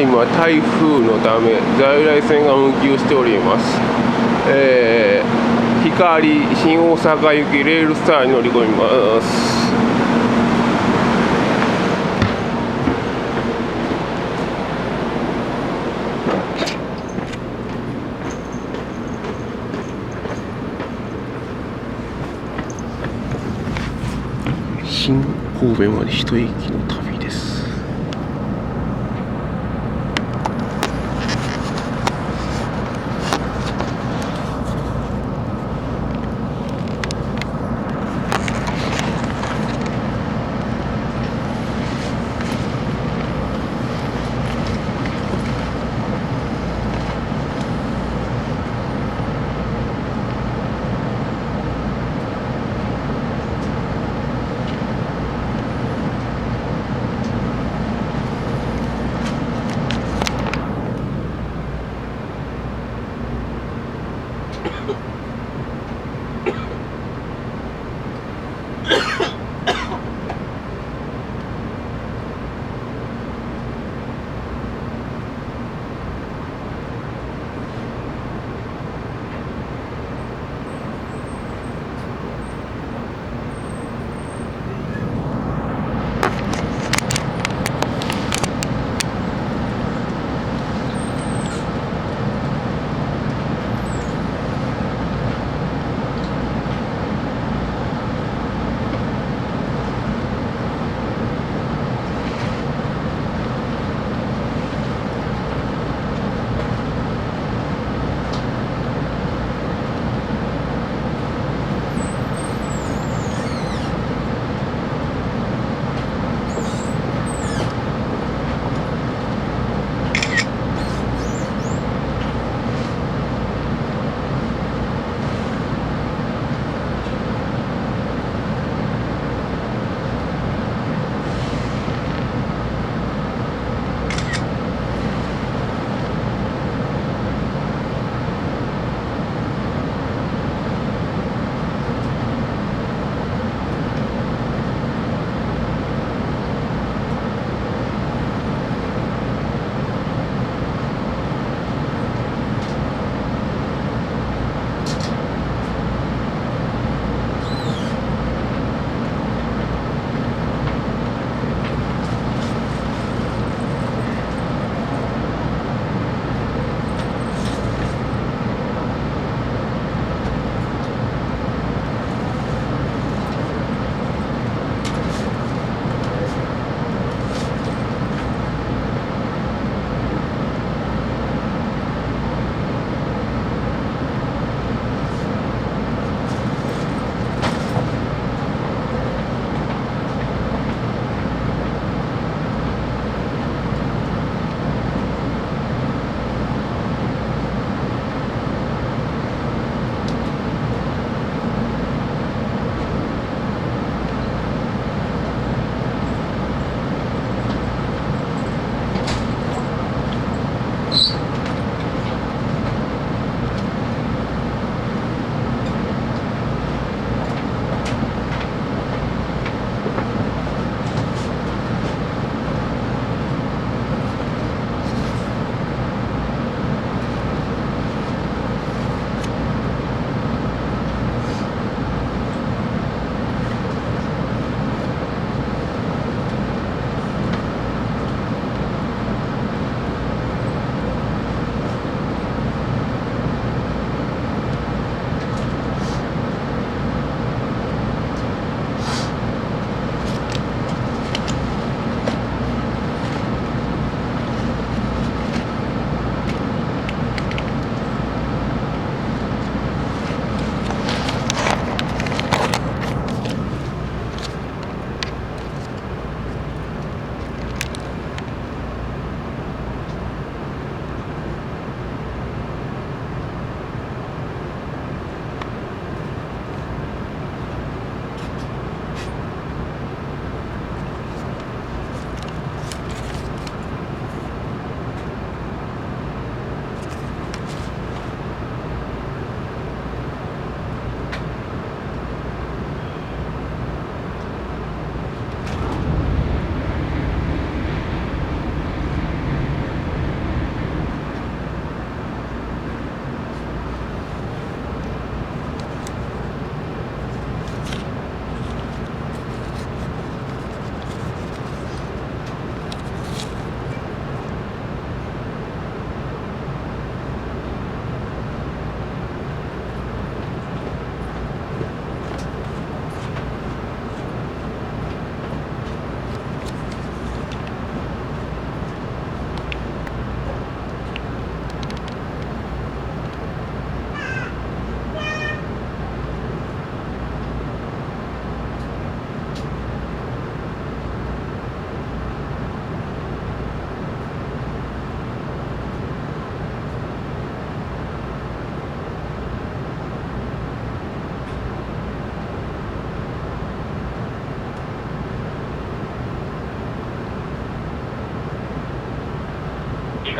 今台風のため在来線が運休しております。光新大阪行きレールスターに乗り込みます。新神戸まで一駅の旅です。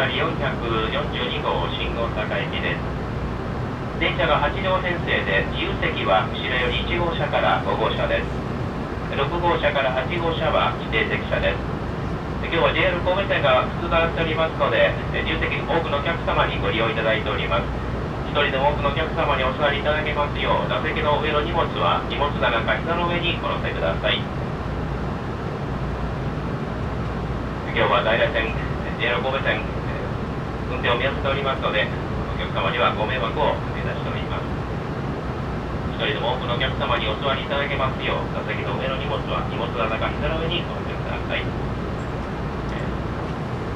り442号信号坂駅です。電車が8両編成で、自由席は後ろより1号車から5号車です。6号車から8号車は指定席車です。今日は JR 神戸線が不通となっておりますので、自由席多くのお客様にご利用いただいております。一人でも多くのお客様にお座りいただけますよう、座席の上の荷物は荷物棚か膝の上にお乗せください。今日は在来線、JR 神戸線、運転を見合わせておりますので、お客様にはご迷惑をおかけいたしております。一人でも多くのお客様にお座りいただけますよう、座席の上の荷物は荷物棚か膝の上にお乗せください。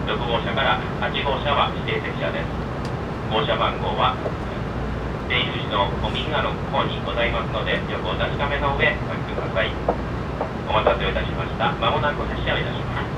6号車から8号車は指定席車です。号車番号は出入り口の右側の方にございますので、横を確かめの上お書きください。お待たせをいたしました。まもなく発車をいたします。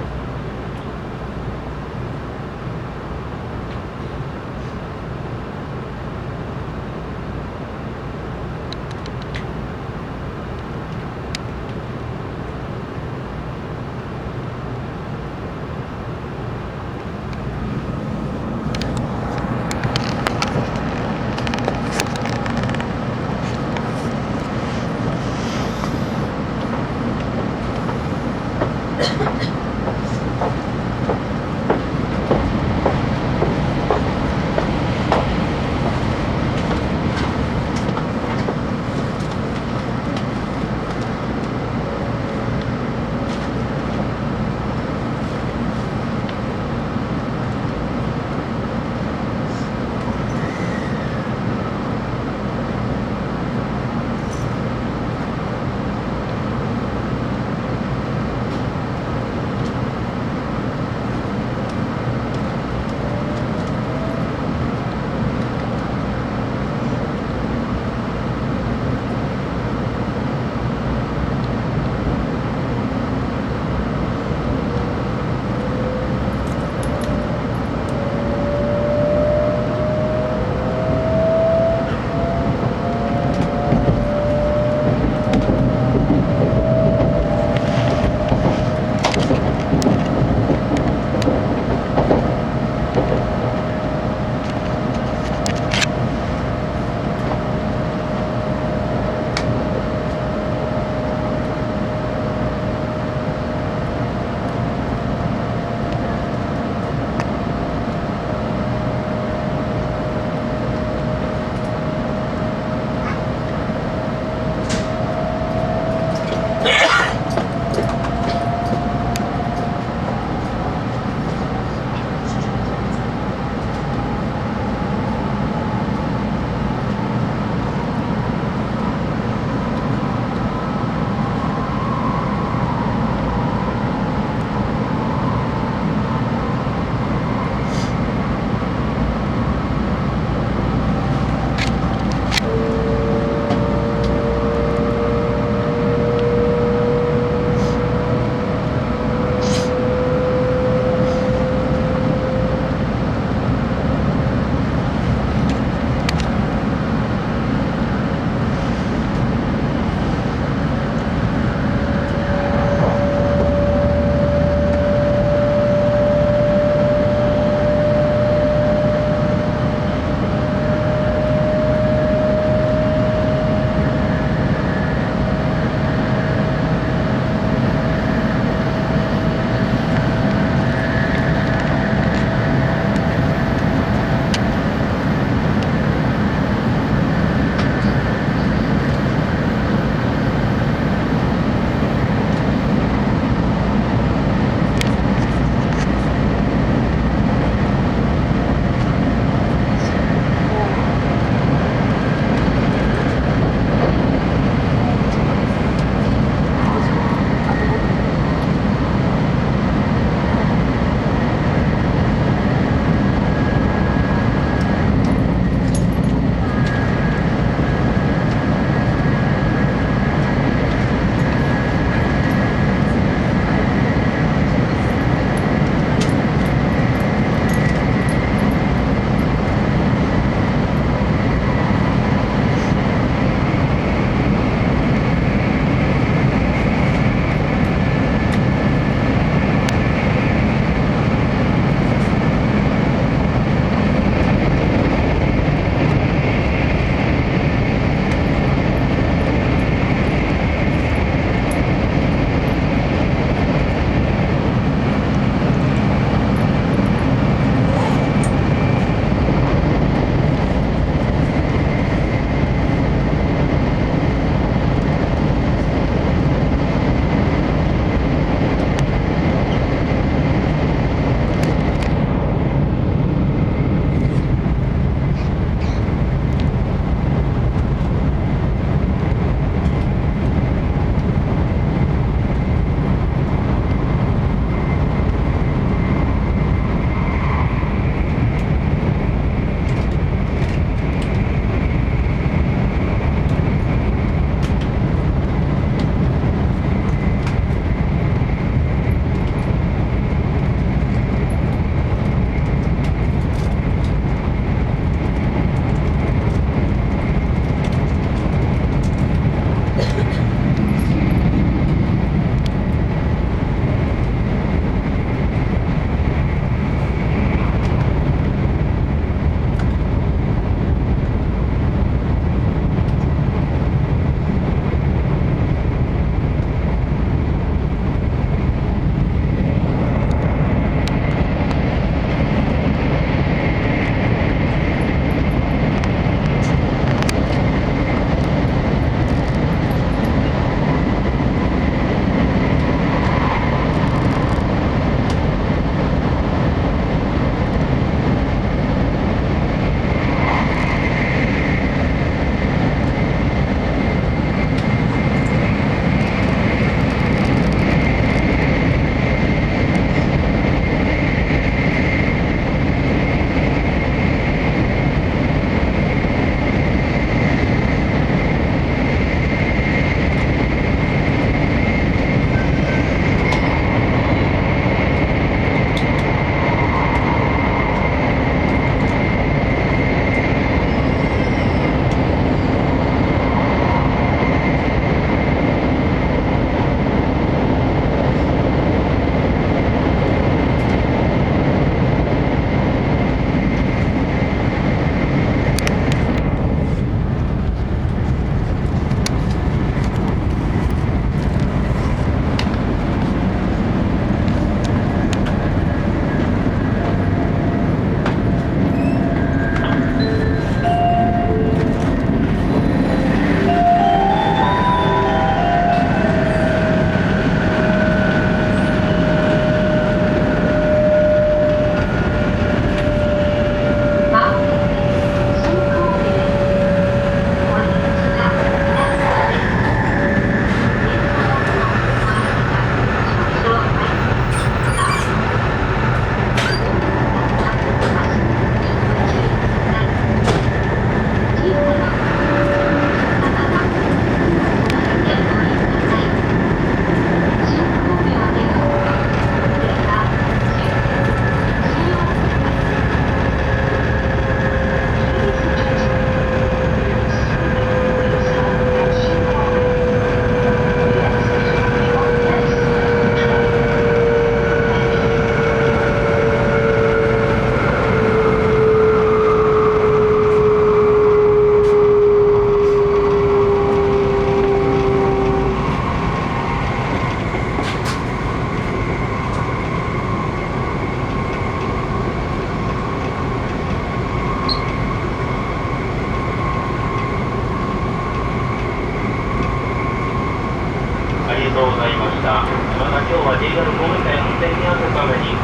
とうございました。また今日は JR 神戸線運転見合わせのために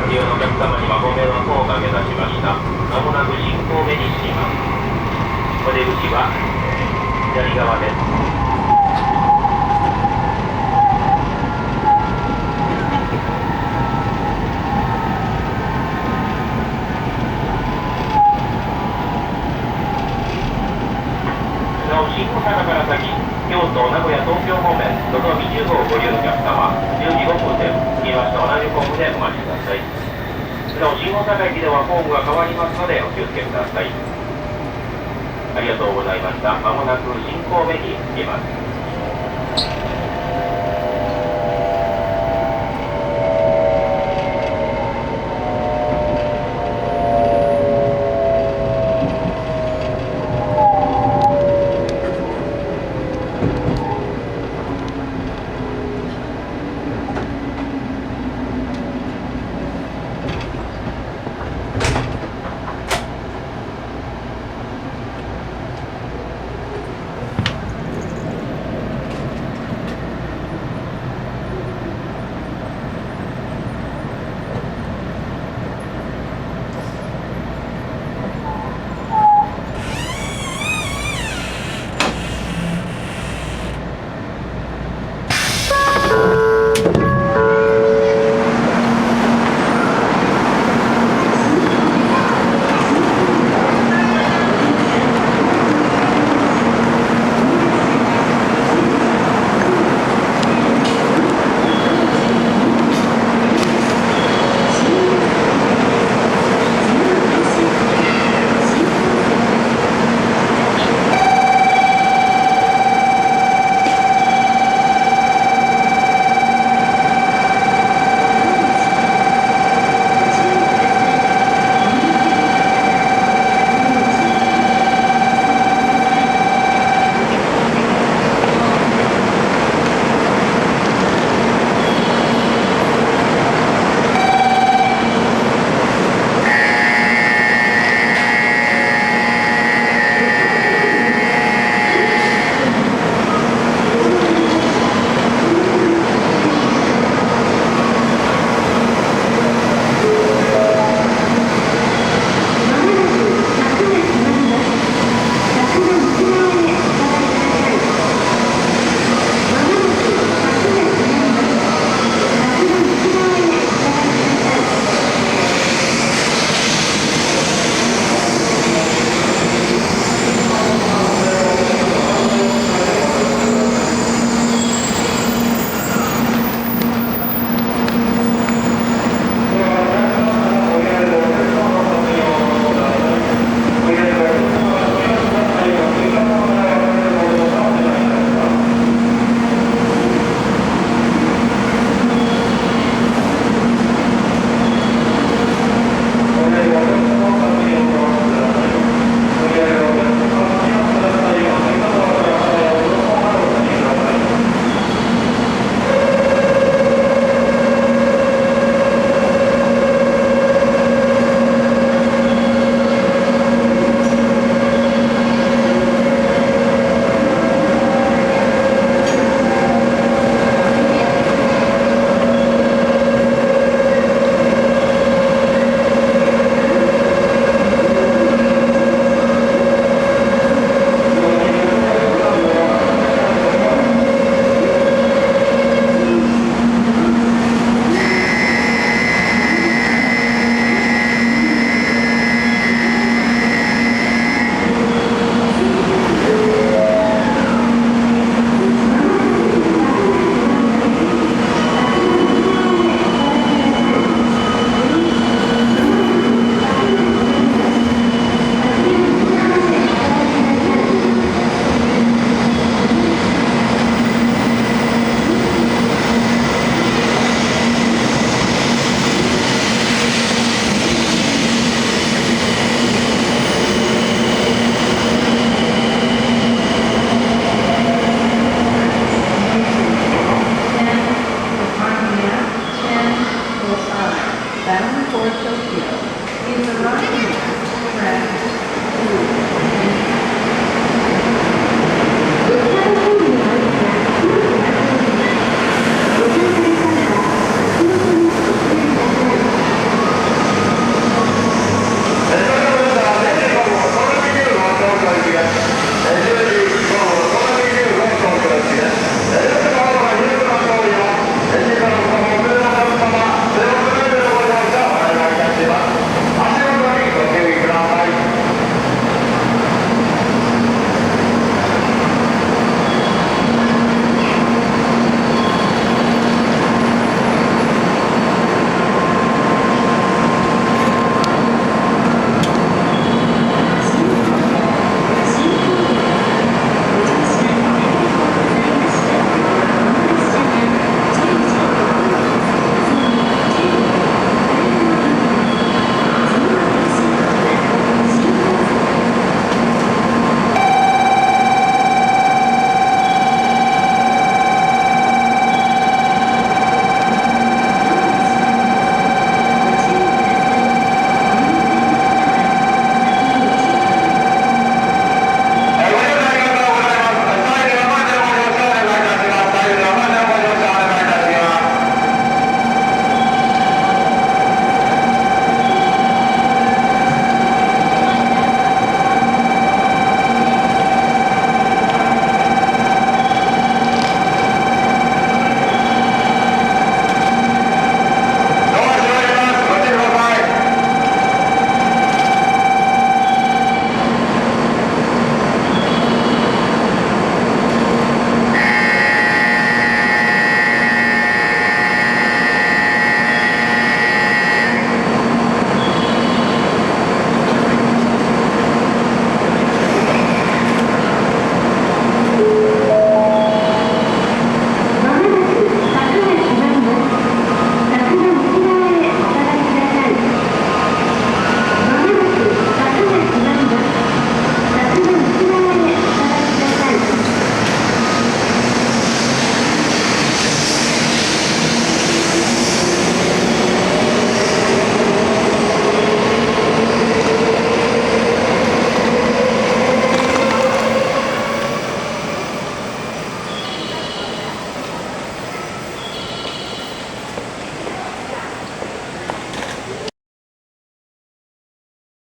ご利用のお客様にはご迷惑をおかけいたしました。まもなく新神戸に進みます。お出口は左側です。なお新大阪から先、京都、名古屋、東京方面、どのみ10号をご利用のお客様、10時5分で着きました同じホームでお待ちください。なお新大阪駅ではホームが変わりますのでお気をつけください。ありがとうございました。まもなく新神戸に着きます。